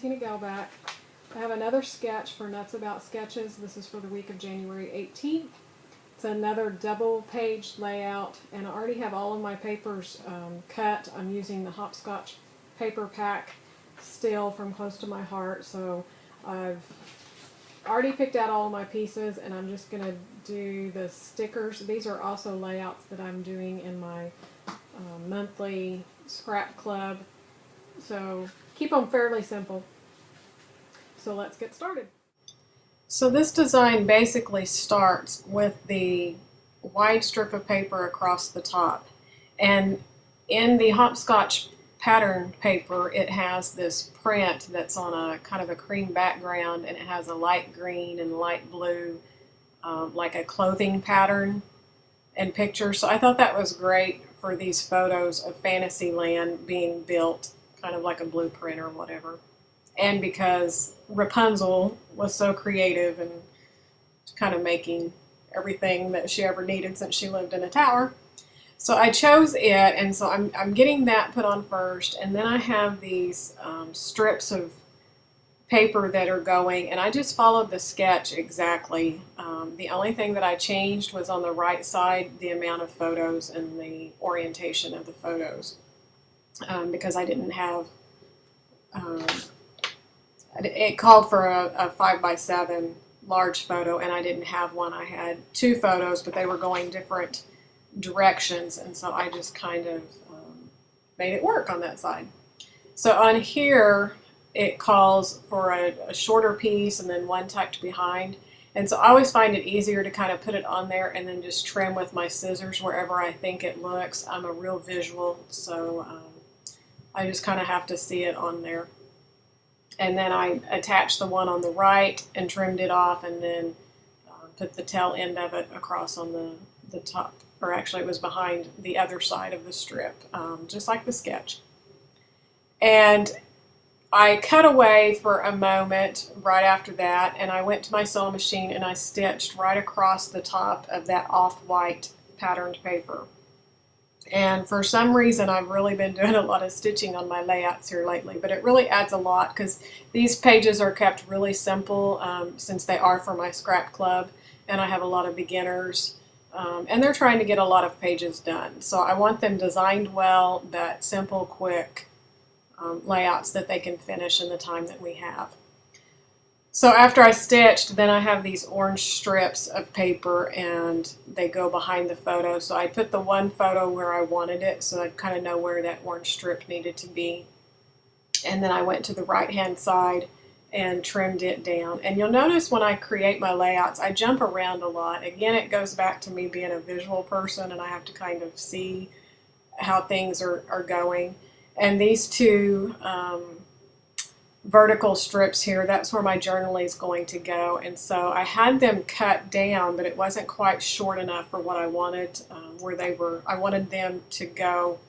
TinaGale back. I have another sketch for Nuts About Sketches. This is for the week of January 18th. It's another double page layout, and I already have all of my papers cut. I'm using the Hopscotch paper pack still from Close to My Heart, so I've already picked out all of my pieces, and I'm just going to do the stickers. These are also layouts that I'm doing in my monthly scrap club, so keep them fairly simple. So let's get started. So this design basically starts with the wide strip of paper across the top, and in the Hopscotch pattern paper it has this print that's on a kind of a cream background, and it has a light green and light blue like a clothing pattern and picture. So I thought that was great for these photos of Fantasyland being built, kind of like a blueprint or whatever. And because Rapunzel was so creative and kind of making everything that she ever needed since she lived in a tower. So I chose it, and so I'm getting that put on first, and then I have these strips of paper that are going, and I just followed the sketch exactly. The only thing that I changed was on the right side the amount of photos and the orientation of the photos, because I didn't have it called for a 5x7 large photo, and I didn't have one. I had two photos, but they were going different directions, and so I just kind of made it work on that side. So on here it calls for a shorter piece and then one tucked behind, and so I always find it easier to kind of put it on there and then just trim with my scissors wherever I think it looks. I'm a real visual, so I just kind of have to see it on there. And then I attached the one on the right and trimmed it off, and then put the tail end of it across on the top, or actually it was behind the other side of the strip, just like the sketch. And I cut away for a moment right after that, and I went to my sewing machine and I stitched right across the top of that off-white patterned paper. And for some reason I've really been doing a lot of stitching on my layouts here lately, but it really adds a lot because these pages are kept really simple since they are for my scrap club, and I have a lot of beginners, and they're trying to get a lot of pages done. So I want them designed well, but simple, quick layouts that they can finish in the time that we have. So after I stitched, then I have these orange strips of paper, and they go behind the photo. So I put the one photo where I wanted it, so I kind of know where that orange strip needed to be. And then I went to the right-hand side and trimmed it down. And you'll notice when I create my layouts, I jump around a lot. Again, it goes back to me being a visual person, and I have to kind of see how things are going. And these two vertical strips here, that's where my journal is going to go, and so I had them cut down, but it wasn't quite short enough for what I wanted. I wanted them to go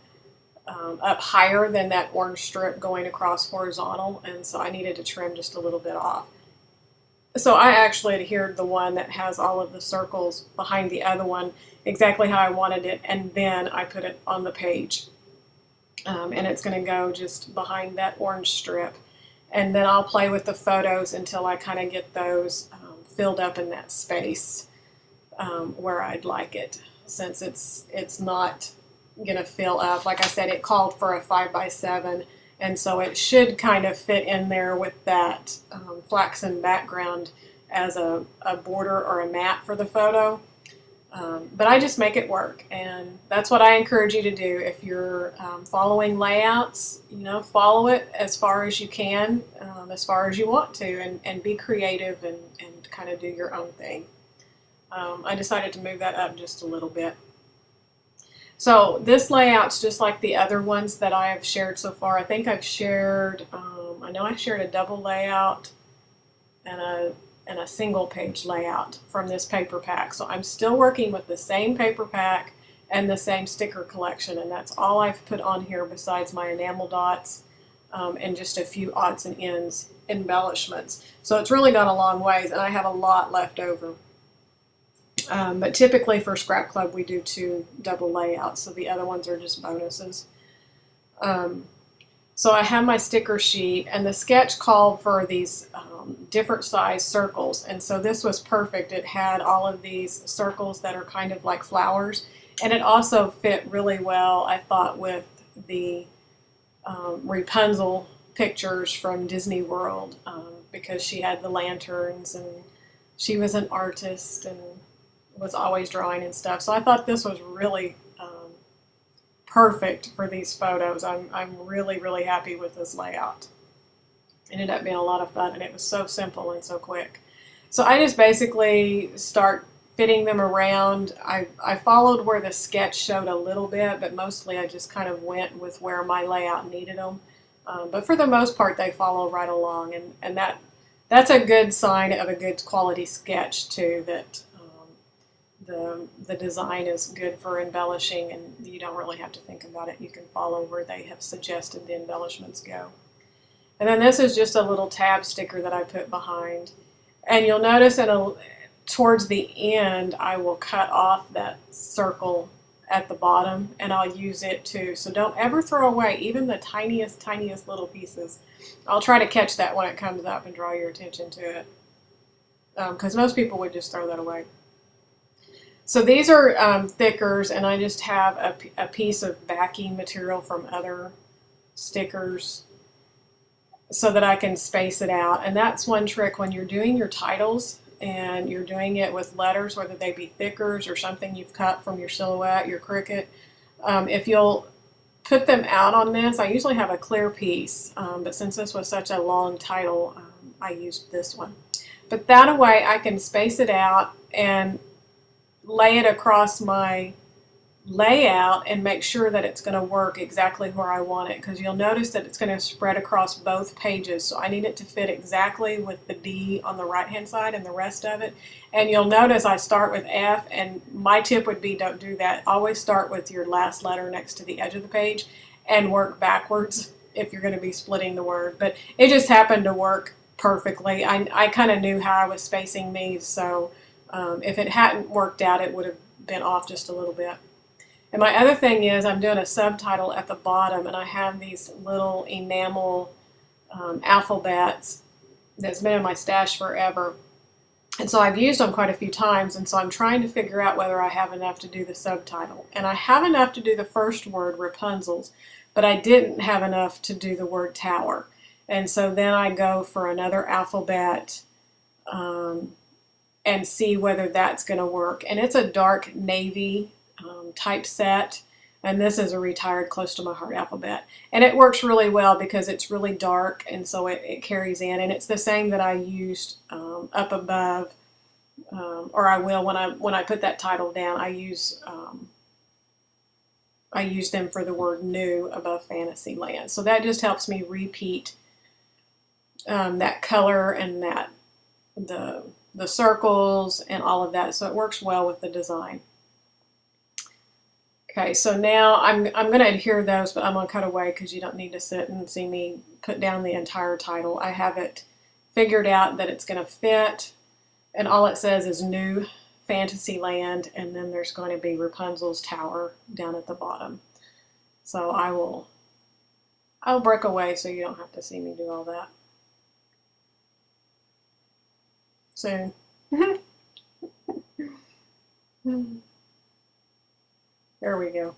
up higher than that orange strip going across horizontal, and so I needed to trim just a little bit off. So I actually adhered the one that has all of the circles behind the other one exactly how I wanted it, and then I put it on the page, and it's going to go just behind that orange strip. And then I'll play with the photos until I kind of get those filled up in that space where I'd like it, since it's not going to fill up. Like I said, it called for a 5x7, and so it should kind of fit in there with that flaxen background as a border or a mat for the photo. But I just make it work, and that's what I encourage you to do. If you're following layouts, follow it as far as you can, as far as you want to, and be creative and kind of do your own thing. I decided to move that up just a little bit. So this layout's just like the other ones that I have shared so far. I think I've shared, I know I shared a double layout and a single page layout from this paper pack. So I'm still working with the same paper pack and the same sticker collection, and that's all I've put on here besides my enamel dots and just a few odds and ends embellishments. So it's really gone a long ways, and I have a lot left over. But typically for Scrap Club we do 2 double layouts, so the other ones are just bonuses. So I have my sticker sheet, and the sketch called for these different size circles, and so this was perfect. It had all of these circles that are kind of like flowers, and it also fit really well, I thought, with the Rapunzel pictures from Disney World, because she had the lanterns and she was an artist and was always drawing and stuff. So I thought this was really perfect for these photos. I'm really, really happy with this layout. It ended up being a lot of fun, and it was so simple and so quick. So I just basically start fitting them around. I followed where the sketch showed a little bit, but mostly I just kind of went with where my layout needed them. But for the most part, they follow right along, and that's a good sign of a good quality sketch too, that the design is good for embellishing, and you don't really have to think about it. You can follow where they have suggested the embellishments go. And then this is just a little tab sticker that I put behind. And you'll notice towards the end, I will cut off that circle at the bottom, and I'll use it too. So don't ever throw away even the tiniest, tiniest little pieces. I'll try to catch that when it comes up and draw your attention to it, because most people would just throw that away. So these are thickers, and I just have a piece of backing material from other stickers so that I can space it out. And that's one trick when you're doing your titles and you're doing it with letters, whether they be thickers or something you've cut from your silhouette, your Cricut. If you'll put them out on this, I usually have a clear piece, but since this was such a long title, I used this one. But that way I can space it out and lay it across my layout and make sure that it's going to work exactly where I want it, because you'll notice that it's going to spread across both pages. So I need it to fit exactly with the D on the right hand side and the rest of it. And you'll notice I start with F, and my tip would be don't do that. Always start with your last letter next to the edge of the page and work backwards if you're going to be splitting the word. But it just happened to work perfectly. I kind of knew how I was spacing these, so if it hadn't worked out, it would have been off just a little bit. And my other thing is I'm doing a subtitle at the bottom, and I have these little enamel alphabets that's been in my stash forever. And so I've used them quite a few times, and so I'm trying to figure out whether I have enough to do the subtitle. And I have enough to do the first word, Rapunzels, but I didn't have enough to do the word tower. And so then I go for another alphabet and see whether that's going to work. And it's a dark navy typeset, and this is a retired close to my heart alphabet, and it works really well because it's really dark, and so it carries in, and it's the same that I used up above, or I will when I put that title down. I use them for the word new above Fantasyland, so that just helps me repeat that color and that the circles and all of that, so it works well with the design. Okay, so now I'm going to adhere those, but I'm going to cut away because you don't need to sit and see me put down the entire title. I have it figured out that it's going to fit, and all it says is New Fantasyland, and then there's going to be Rapunzel's Tower down at the bottom. So I'll break away so you don't have to see me do all that. Soon. There we go.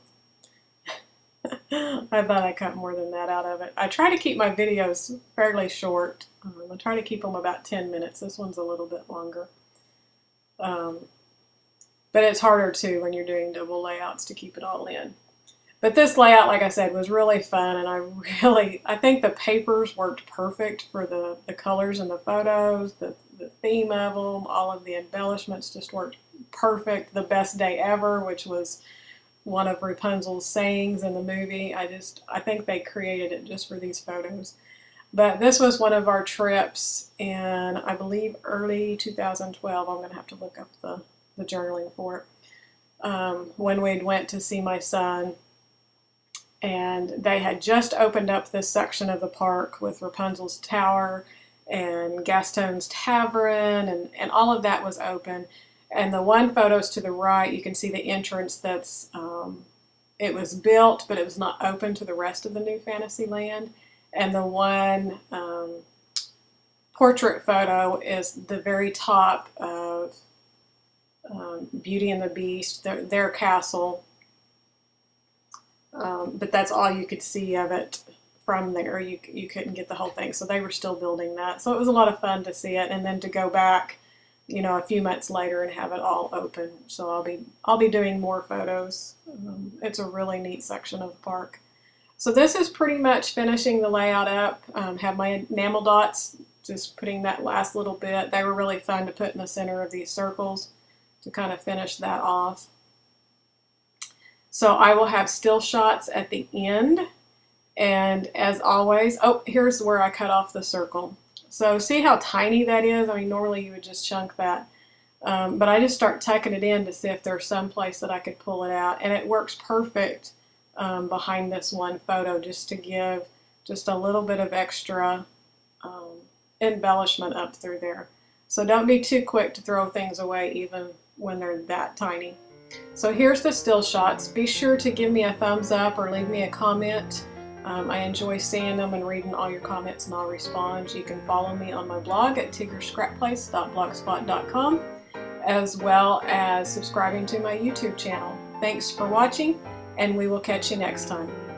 I thought I cut more than that out of it. I try to keep my videos fairly short. I try to keep them about 10 minutes. This one's a little bit longer. But it's harder too when you're doing double layouts to keep it all in. But this layout, like I said, was really fun, and I think the papers worked perfect for the colors and the photos, the theme of them, all of the embellishments just worked perfect. The best day ever, which was one of Rapunzel's sayings in the movie. I think they created it just for these photos. But this was one of our trips in, I believe, early 2012. I'm going to have to look up the journaling for it. When we went to see my son, and they had just opened up this section of the park with Rapunzel's Tower and Gaston's Tavern, and all of that was open. And the one photos to the right, you can see the entrance that's, it was built, but it was not open to the rest of the New Fantasyland. and the one portrait photo is the very top of Beauty and the Beast, their castle. But that's all you could see of it from there. You couldn't get the whole thing, so they were still building that. So it was a lot of fun to see it, and then to go back, you know, a few months later and have it all open. So I'll be doing more photos. It's a really neat section of the park. So this is pretty much finishing the layout up. Have my enamel dots, just putting that last little bit. They were really fun to put in the center of these circles to kind of finish that off. So I will have still shots at the end, and as always, oh, here's where I cut off the circle. So see how tiny that is? I mean, normally you would just chunk that, but I just start tucking it in to see if there's some place that I could pull it out, and it works perfect behind this one photo, just to give just a little bit of extra embellishment up through there. So don't be too quick to throw things away even when they're that tiny. So here's the still shots. Be sure to give me a thumbs up or leave me a comment. I enjoy seeing them and reading all your comments, and I'll respond. You can follow me on my blog at tiggerscrapplace.blogspot.com, as well as subscribing to my YouTube channel. Thanks for watching, and we will catch you next time.